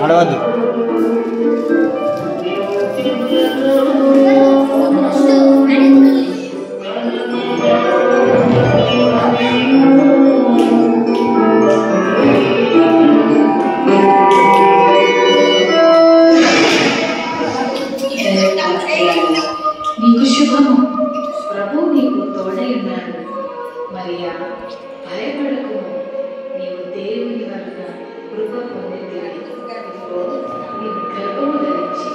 అడవద్దు. నీకు శుభము, ప్రభు నీకు తోడై ఉన్నాడు. మరియా భయపడకు, నీవు దేవుని వలన కృప పొందితివి. నీవు గర్భము ధరించి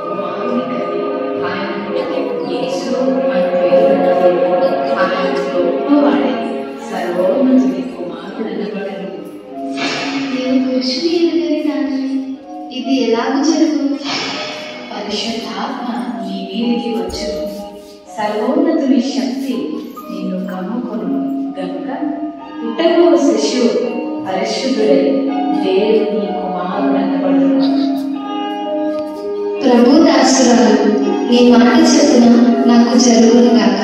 కుమారుని కని ఆయనకు యేసు అని పేరు. ఆయన గొప్పవాడై సర్వోన్నతుని కుమారుడనబడను. నేను పురుషుని ఎరుగని తండ్రి, ఇది ఎలాగూ జరుగును? పరిశుద్ధాత్మ నీ మీదికి వచ్చును, సర్వోన్నతుని శక్తి నిన్ను కమ్ముకొను గనుక పుట్టబో శిశువు పరిశుద్ధుడై దేవుని కుమారుడనబడును. ప్రభు దాసురాలు, నీ మాట చొప్పున నాకు జరుగును గాక.